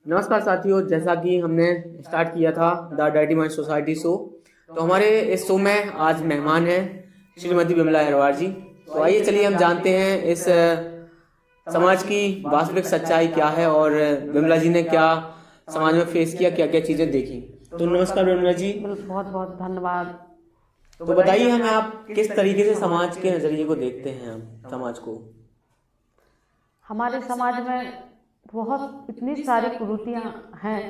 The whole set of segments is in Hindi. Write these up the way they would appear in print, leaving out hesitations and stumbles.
नमस्कार साथियों, जैसा कि हमने स्टार्ट किया था the dirty mind society show, तो हमारे इस शो में आज मेहमान हैं श्रीमती विमला अहिरवार जी। तो आइए चलिए हम जानते हैं इस समाज की वास्तविक सच्चाई क्या है और विमला जी ने क्या समाज में फेस किया, क्या क्या चीजें देखी। तो नमस्कार विमला जी। बहुत बहुत धन्यवाद। तो बताइए हमें, आप किस तरीके से समाज के नजरिए को देखते हैं, हम समाज को? हमारे समाज में बहुत इतनी सारी कुरीतियां हैं।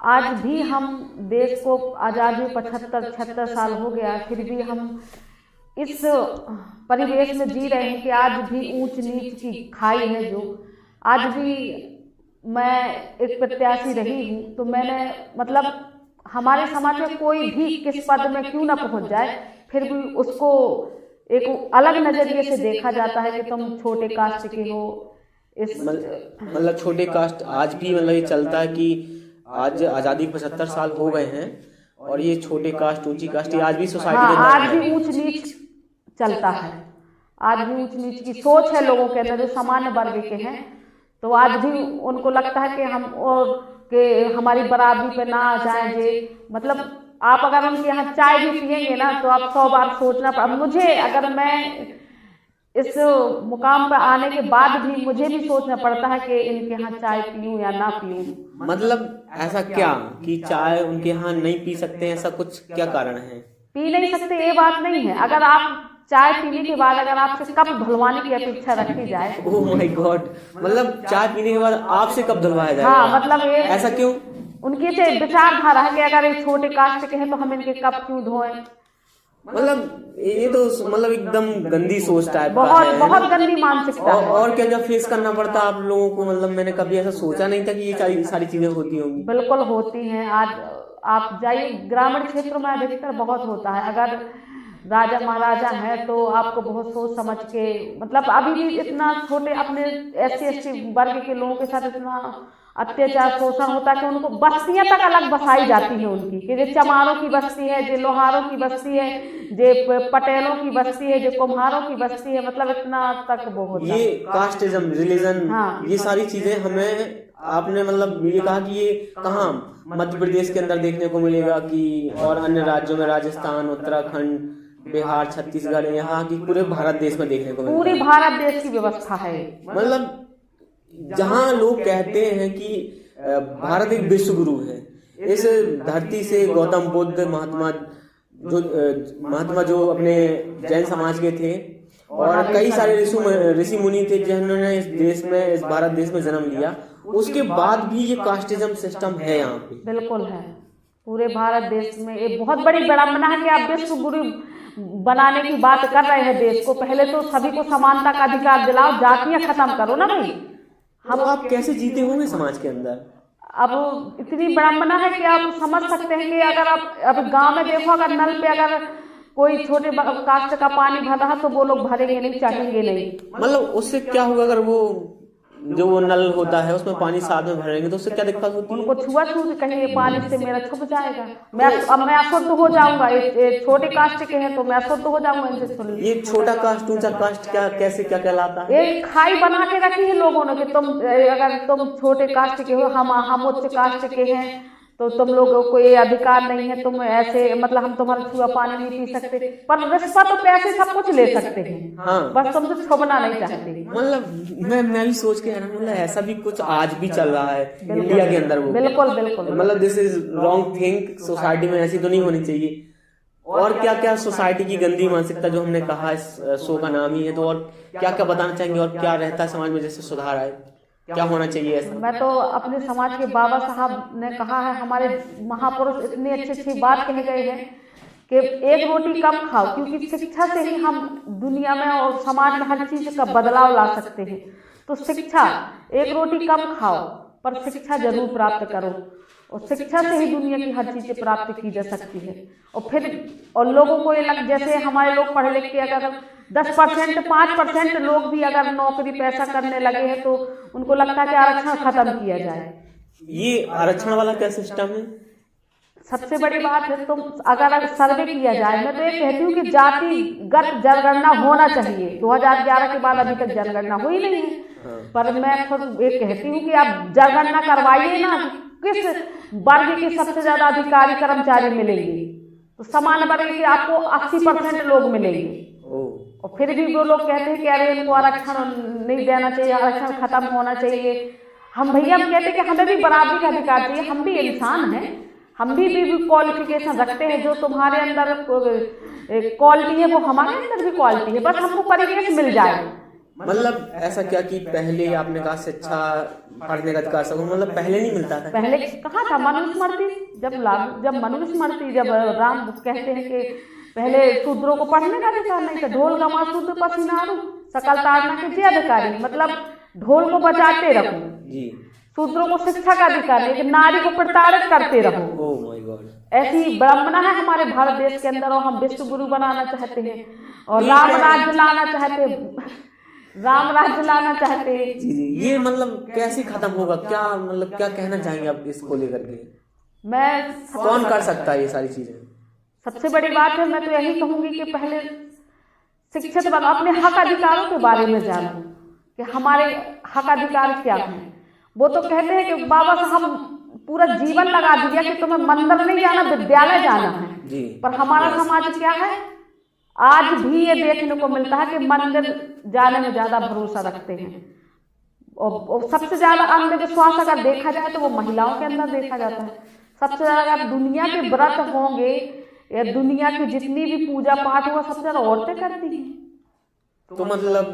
आज भी हम देश को आज़ादी 75-76 साल हो गया, फिर भी हम इस परिवेश में जी रहे हैं कि आज भी ऊंच नीच की खाई है। जो आज भी मैं एक प्रत्याशी रही हूँ, तो मैंने मतलब हमारे समाज में कोई भी किस पद में क्यों ना पहुंच जाए, फिर भी उसको एक अलग नजरिए से देखा जाता है कि तुम छोटे कास्ट के हो। इस मतलब छोटे कास्ट आज भी मतलब ये चलता है कि आज आज़ादी के 75 साल हो गए हैं और ये छोटे कास्ट, ऊंची कास्ट, ये आज भी सोसाइटी के अंदर आज भी ऊंच नीच चलता है। आज भी ऊंच नीच की सोच है लोगों के अंदर, जो सामान्य वर्ग के हैं। तो आज भी उनको लगता है कि हम और कि हमारी बराबरी पे ना आ जाए। जे मतलब आप अगर उनके यहाँ चाय भी पियेंगे ना, तो आप 100 बार सोचना अब मुझे, अगर मैं इस मुकाम पर आने के बाद भी मुझे भी सोचना पड़ता है कि इनके यहाँ चाय पीऊं या ना पीऊं। मतलब ऐसा क्या कि चाय उनके यहाँ नहीं पी सकते हैं? ऐसा कुछ क्या कारण है? पी नहीं सकते ये बात नहीं है। अगर आप चाय पीने के बाद अगर आपसे कप धुलवाने की अपेक्षा रखी जाए, ओह माय गॉड, मतलब चाय पीने के बाद आपसे कब धुलवाया जाएगा? हाँ, मतलब ये ऐसा क्यों? उनकी विचारधारा है कि अगर ये छोटे कास्ट के हैं तो हम इनके कप क्यों धोएं। मतलब ये तो मतलब एकदम गंदी सोच टाइप का बहुत है। बहुत गंदी मानसिकता है। और क्या क्या फेस करना पड़ता है आप लोगों को? मतलब मैंने कभी ऐसा सोचा नहीं था कि ये सारी चीजें होती होंगी। बिल्कुल होती हैं। आज आप जाइए ग्रामीण क्षेत्रों में अधिकतर बहुत होता है। अगर राजा महाराजा हैं तो आपको बहुत सोच समझ के, मतलब अभी भी इतना छोटे अपने SC ST वर्ग के लोगों के साथ इतना अत्याचार शोषण होता है कि उनको बस्तियां तक अलग बसाई जाती है उनकी, कि जो चमारों की बस्ती है, जो लोहारों की बस्ती है, जो पटेलों की बस्ती है, जो कुम्हारों की बस्ती है, मतलब इतना तक वो होता है। ये कास्टिज्म, रिलीजन, हाँ, ये सारी चीजें हमें, आपने मतलब ये कहा कि ये कहाँ मध्य प्रदेश के अंदर देखने को मिलेगा कि और अन्य राज्यों में, राजस्थान, उत्तराखंड, बिहार, छत्तीसगढ़, यहाँ की पूरे भारत देश में देखने को मिलेगा? पूरी भारत देश की व्यवस्था है। मतलब जहाँ लोग कहते हैं कि भारत एक विश्व गुरु है, इस धरती से गौतम बुद्ध, महात्मा जो अपने जैन समाज के थे, और कई सारे ऋषि मुनि थे जिन्होंने इस देश में, इस भारत देश में जन्म लिया, उसके बाद भी ये कास्टिज्म सिस्टम है यहाँ पे। बिल्कुल है। पूरे भारत देश में एक बहुत बड़ी विडंबना है कि आप विश्व गुरु बनाने की बात कर रहे हैं देश को। पहले तो सभी को समानता का अधिकार दिलाओ, जातियां खत्म करो ना भाई। हम आप कैसे जीते होंगे समाज के अंदर? अब इतनी विडंबना है कि आप समझ सकते हैं कि अगर आप अब गांव में देखो, अगर नल पे अगर कोई छोटे कास्ट का पानी भर रहा तो वो लोग भरेंगे नहीं, चाहेंगे नहीं। मतलब उससे क्या होगा अगर वो जो वो नल होता है उसमें पानी साथ में भरेंगे तो उससे क्या दिक्कत होती है? उनको छुआ छू के कहीं ये पानी से मेरा छुप जाएगा, मैं अशुद्ध हो जाऊंगा। ये छोटे कास्ट के हैं तो मैं अशुद्ध हो जाऊंगा इनसे। ये छोटा कास्ट, ऊंचा कास्ट क्या, कैसे, क्या कहलाता है? एक खाई बना के रखी है लोगों ने कि तुम अगर तुम छोटे कास्ट के हो, हम उच्च कास्ट के हैं, तो तुम लोगों को ये अधिकार नहीं है, तुम ऐसे मतलब हम तुम्हारा छुआ पानी नहीं पी सकते, पर रिश्वत तो पैसे सब कुछ ले सकते हैं। हाँ, बस तुमसे छुपना नहीं चाहते। मतलब मैं भी सोच के है ना, मतलब ऐसा भी कुछ आज भी चल रहा है इंडिया के अंदर। वो बिल्कुल बिल्कुल, मतलब this is wrong thing. Society में ऐसी तो नहीं होनी चाहिए। और क्या क्या सोसाइटी की गंदी मानसिकता, जो हमने कहा इस शो का नाम ही है, तो और क्या क्या बताना चाहेंगे और क्या रहता है समाज में जैसे सुधार आए, क्या होना चाहिए ऐसा? मैं तो अपने समाज के बाबा साहब ने कहा है, हमारे महापुरुष इतनी अच्छी अच्छी बात कह गए हैं कि एक रोटी कम खाओ, क्योंकि शिक्षा से ही हम दुनिया में और समाज में हर चीज का बदलाव ला सकते हैं। तो शिक्षा, एक रोटी कम खाओ पर शिक्षा जरूर प्राप्त करो, और शिक्षा से ही दुनिया की हर चीज प्राप्त की जा सकती है। और फिर और लोगों को ये लग, जैसे हमारे लोग पढ़े लिख के अगर 10%, 5% लोग भी अगर नौकरी पैसा करने लगे हैं तो उनको लगता है कि आरक्षण खत्म किया जाए। ये आरक्षण वाला क्या सिस्टम है? सबसे बड़ी बात है, तुम अगर सर्वे किया जाए, मैं तो ये कहती हूँ कि जातिगत जनगणना होना चाहिए। 2011 के बाद अभी तक जनगणना हुई नहीं है, पर मैं फिर ये कहती हूँ कि आप जनगणना करवाइए ना, किस वर्ग के सबसे ज्यादा अधिकारी कर्मचारी मिलेंगे, तो समान वर्ग के आपको 80% लोग मिलेंगे। और फिर भी वो लोग कहते हैं कि अरे इनको आरक्षण नहीं देना चाहिए, आरक्षण खत्म होना चाहिए। हम भैया हम कहते हैं कि हमें भी बराबरी का अधिकार चाहिए, हम भी इंसान हैं, हम भी क्वालिफिकेशन रखते हैं। जो तुम्हारे अंदर क्वालिटी है वो हमारे अंदर भी क्वालिटी है, बस हमको परिवेश मिल जाए। मतलब ऐसा क्या कि पहले आपने कहा शिक्षा पढ़ने का अधिकार सबको, मतलब पहले नहीं मिलता था? पहले कहाँ था? मनुस्मृति जब मनुस्मृति जब राम कहते हैं कि पहले शूद्रों को पढ़ने का अधिकार नहीं था। ढोल गमा शूद्र पसीनारू सकल ताड़ना के जे अधिकारी, मतलब ढोल को बजाते रहो जी। शूद्रों को शिक्षा का अधिकार नहीं कि नारी को प्रताड़ित करते रहो। ओह माय गॉड, ऐसी विडंबना है हमारे भारत देश के अंदर, और हम विश्व गुरु बनाना चाहते हैं और राम राज्य लाना चाहते हैं। जी। ये मतलब कैसे खत्म होगा? क्या मतलब क्या कहना चाहेंगे आप इसको लेकर के? कौन कर सकता है ये सारी चीजें? सबसे बड़ी बात है, मैं तो यही कहूंगी कि पहले शिक्षित बनो, अपने हक अधिकारों के बारे में जानो कि हमारे हक अधिकार क्या हैं। वो तो कहते हैं कि बाबा साहब पूरा जीवन लगा दिया कि तुम्हें मंदिर नहीं जाना, विद्यालय जाना है जी। पर हमारा समाज क्या है, आज भी ये देखने को मिलता है कि मंदिर जाने में ज्यादा भरोसा रखते हैं। और सबसे ज्यादा अंधविश्वास अगर देखा जाए तो वो महिलाओं के अंदर देखा जाता है। सबसे ज्यादा अगर दुनिया के व्रत होंगे या दुनिया की जितनी भी पूजा पाठ होगा, सबसे ज्यादा औरतें करती हैं। तो मतलब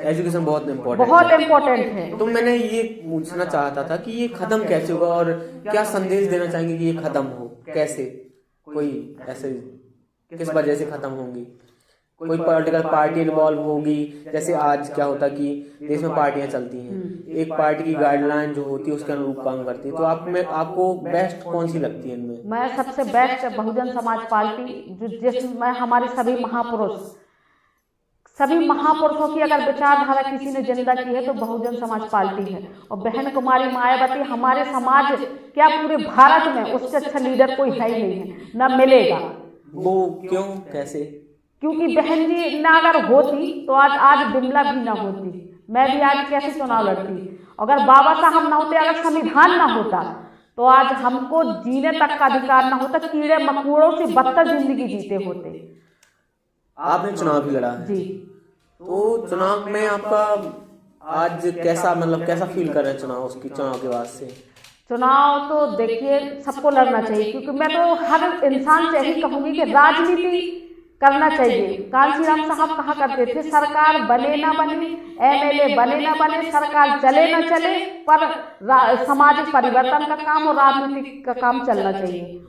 एजुकेशन बहुत इम्पोर्टेंट है। तो मैंने ये पूछना चाहता था कि ये खत्म कैसे होगा और क्या संदेश देना चाहेंगे कि ये खत्म हो कैसे? कोई ऐसे किस वजह से खत्म होंगी? कोई पॉलिटिकल पार्टी इन्वॉल्व होगी? जैसे आज क्या होता कि देश में पार्टियां चलती हैं, एक पार्टी की गाइडलाइन जो होती है उसके अनुरूप काम करती है, तो आपको बेस्ट कौन सी लगती है इनमें? मैं सबसे बेस्ट बहुजन समाज पार्टी, जिसमें हमारे सभी महापुरुषों की अगर विचारधारा किसी ने जिंदा की है तो बहुजन समाज पार्टी है। और बहन कुमारी मायावती, हमारे समाज क्या पूरे भारत में उससे अच्छा लीडर कोई है ही नहीं है, न मिलेगा। वो क्यों, कैसे? क्योंकि बहन जी ना अगर होती तो आज बिमला भी ना होती, मैं भी आज कैसे चुनाव लड़ती। अगर बाबा साहब ना होते, अगर संविधान ना होता तो आज हमको जीने तक का अधिकार ना होता, कीड़े मकोड़ों से बदतर जिंदगी जीते होते। आपने चुनाव भी लड़ा है जी, तो चुनाव में आपका आज कैसा फील कर रहे हैं चुनाव के बाद से? चुनाव तो देखिए सबको लड़ना चाहिए, क्योंकि मैं तो हर इंसान से यही कहूंगी कि राजनीति करना चाहिए। कांशीराम साहब कहा करते थे, सरकार बने ना बने, एमएलए बने ना बने, सरकार चले ना चले, पर सामाजिक परिवर्तन का काम और राजनीति का काम चलना चाहिए।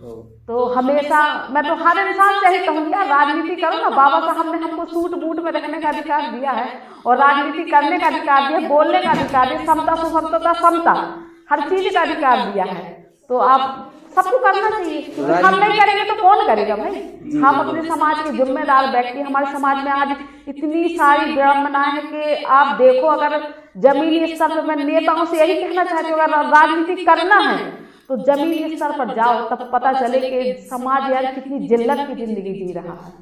तो हमेशा मैं तो हर इंसान से यही कहूँगी, राजनीति करो ना। बाबा साहब ने हमको सूट बूट में रखने का अधिकार दिया है और राजनीति करने का अधिकार दिया, बोलने का अधिकार दिया, समता सुसमता समता हर चीज का अधिकार दिया है। तो आप सबको करना चाहिए, क्योंकि हम नहीं करेंगे तो कौन करेगा भाई? हम अपने समाज के जिम्मेदार व्यक्ति। हमारे समाज में आज इतनी सारी विडंबनाएं हैं कि आप देखो, अगर जमीनी स्तर पर, मैं नेताओं से यही कहना चाहती हूँ, अगर राजनीति करना है तो जमीनी स्तर पर जाओ, तब पता चले कि समाज यार कितनी जिल्लत की जिंदगी जी रहा है।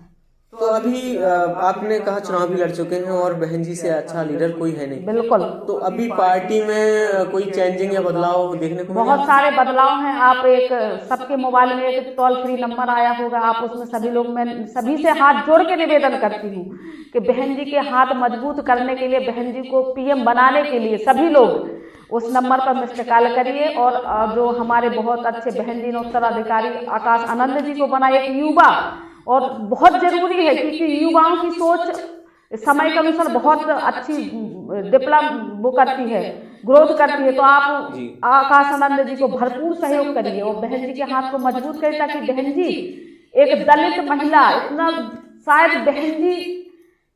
तो अभी आपने कहा चुनाव भी लड़ चुके हैं और बहन जी से अच्छा लीडर कोई है नहीं। बिल्कुल। तो अभी पार्टी में कोई चेंजिंग या बदलाव देखने को? बहुत सारे बदलाव हैं। आप सबके मोबाइल में एक टोल फ्री नंबर आया होगा, आप उसमें सभी लोग, मैं सभी से हाथ जोड़ के निवेदन करती हूँ कि बहन जी के हाथ मजबूत करने के लिए, बहन जी को पीएम बनाने के लिए सभी लोग उस नंबर पर मिस्ड कॉल करिए। और जो हमारे बहुत अच्छे बहन जी ने उत्तराधिकारी आकाश आनंद जी को बनाए, एक युवा, और बहुत जरूरी है क्योंकि युवाओं की सोच समय के अनुसार बहुत अच्छी वो करती है, ग्रोथ करती है। तो आप आकाश आनंद जी को भरपूर सहयोग करिए और बहन जी के हाथ को मजबूत करिए, ताकि बहन जी एक दलित महिला, इतना शायद बहन जी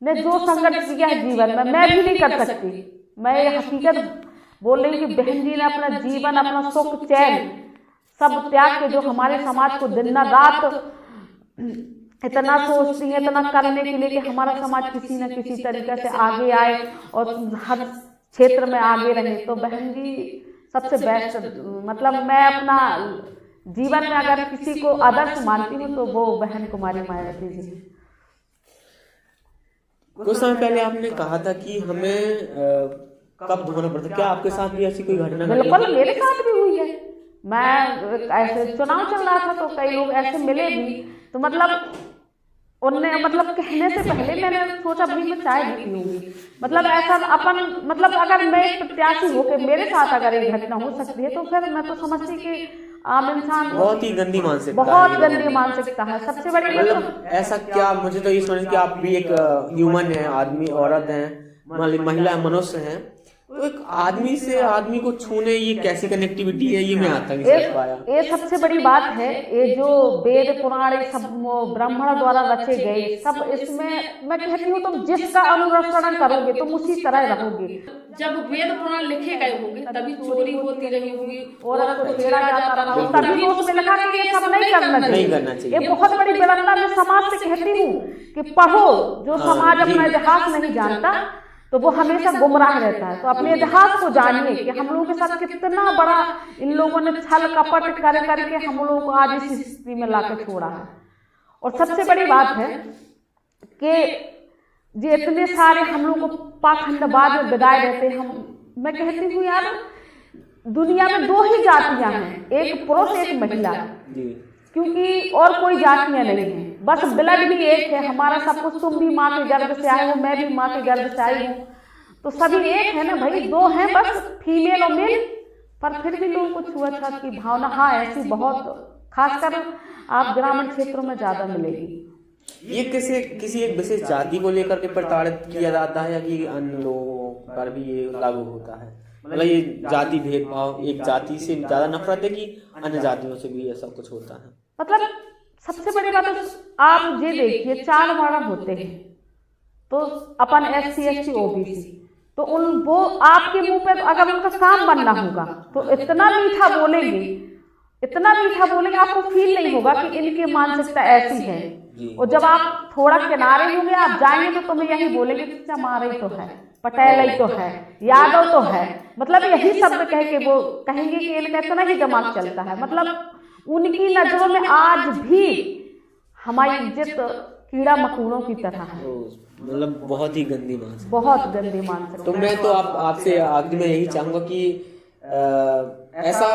ने जो संघर्ष किया है जीवन में, मैं भी नहीं कर सकती। मैं ये हकीकत बोल रही हूँ कि बहन जी ने अपना जीवन, अपना सुख चैन सब त्याग के जो हमारे समाज को दिन रात इतना सोचती है, इतना करने के लिए कि हमारा समाज किसी न किसी तरीके से आगे आए और हर क्षेत्र में आगे रहे। तो बहन जी सबसे बेस्ट, मतलब मैं अपना जीवन में अगर किसी को आदर्श मानती हूँ तो वो बहन कुमारी मायावती जी। कुछ समय पहले आपने कहा था कि हमें कब धोना पड़ता, क्या आपके साथ भी ऐसी कोई घटना घटी? बिल्कुल मेरे साथ भी हुई है। मैं ऐसे चुनाव चल रहा था तो कई लोग ऐसे मिले भी, तो मतलब उनने मतलब कहने से पहले मैंने सोचा भाई मैं चाय नहीं पीऊंगी, मतलब ऐसा अपन मतलब अगर मैं एक प्रत्याशी हो के मेरे साथ अगर एक घटना हो सकती है तो फिर मैं तो समझती कि आम इंसान बहुत ही गंदी मानसिकता, बहुत गंदी मानसिकता है। सबसे बड़ी मतलब ऐसा क्या, मुझे तो ये समझ कि आप भी एक ह्यूमन है, आदमी औरत है, महिला मनुष्य है, तो एक आदमी से आदमी को छूने ये कैसी कनेक्टिविटी है, ये मैं आज तक नहीं समझ पाया। ये सबसे बड़ी बात है। ये जो वेद पुराण सब ब्राह्मण द्वारा रचे गए सब, इसमें मैं कहती हूँ तुम जिसका अनुसरण करोगे तुम उसी तरह रहोगे। जब वेद पुराण लिखे गए होंगे तभी चोरी होती रही होगी, औरत को छेड़ा जाता रहा, तभी तो उसमें लिखा कि ये सब नहीं करना चाहिए। ये बहुत बड़ी विडंबना मैं समाज से कहती हूँ कि पढ़ो। जो समाज अपना इतिहास नहीं जानता तो वो हमेशा गुमराह रहता है। तो अपने इतिहास को जानिए कि हम लोगों के साथ कितना बड़ा इन लोगों ने छल कपट कर करके हम लोगों को आज इस स्थिति में लाके छोड़ा है। और सबसे बड़ी बात है कि ये इतने सारे हम लोग को पाखंडवाद में बिगाए रहते हैं। मैं कहती हूँ यार दुनिया में दो ही जातियां हैं, एक पुरुष एक महिला, क्योंकि और कोई जातियां नहीं है। बस ब्लड भी एक है हमारा, सब कुछ। तुम भी माँ के गर्भ से आए हो, मैं भी माँ के गर्भ से आई हूँ, तो सभी एक है ना भाई। दो हैं बस, फीमेल और मेल, पर फिर भी लोगों को छुआछूत की भावना हाँ ऐसी बहुत, खासकर आप ग्रामीण क्षेत्रों में ज्यादा मिलेगी। ये किसी एक विशेष जाति को लेकर के प्रताड़ित किया जाता है या कि अन्य लोगों पर भी ये लागू होता है? मतलब ये जाति भेदभाव, एक जाति से ज्यादा नफरत है कि अन्य जातियों से भी ऐसा कुछ होता है? मतलब सबसे बड़ी बात आप ये देखिए, 4 वर्ण होते हैं तो अपन SC ST OBC, तो उन वो आपके मुंह पे अगर उनका काम बनना होगा तो इतना मीठा बोलेंगे, इतना मीठा बोलेंगे, आपको फील नहीं होगा कि इनकी मानसिकता ऐसी है। और जब आप थोड़ा किनारे होंगे, आप जाएंगे तो तुम्हें यही बोलेंगे कि चमार ही तो है, पटेल ही तो है, यादव तो है, मतलब यही शब्द कह के वो कहेंगे कि इनका इतना ही दिमाग चलता है। मतलब उनकी नजरों में आज भी हमारी इज्जत कीड़ा मकोड़ों की तरह है। मतलब बहुत ही गंदी मानसिकता, बहुत गंदी मानसिकता। तो मैं तो आपसे आखिर में यही चाहूंगा कि ऐसा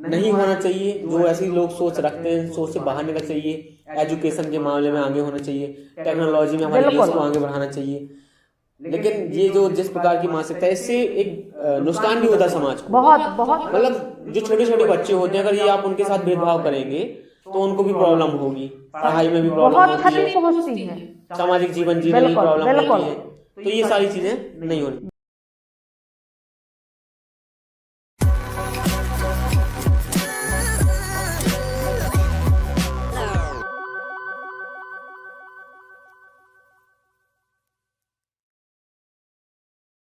नहीं होना चाहिए। जो ऐसे लोग सोच रखते हैं, सोच से बाहर निकल चाहिए। एजुकेशन के मामले में आगे होना चाहिए, टेक्नोलॉजी में हमारे देश को आगे बढ़ाना चाहिए। लेकिन ये जो जिस प्रकार की मानसिकता है, इससे एक नुकसान भी होता है समाज को, बहुत। मतलब जो छोटे छोटे बच्चे होते हैं, अगर ये आप उनके साथ भेदभाव करेंगे तो उनको भी प्रॉब्लम होगी, पढ़ाई में भी प्रॉब्लम होती है, पहुंचती है, सामाजिक जीवन जीने में प्रॉब्लम होती है। तो ये सारी चीजें नहीं होनी।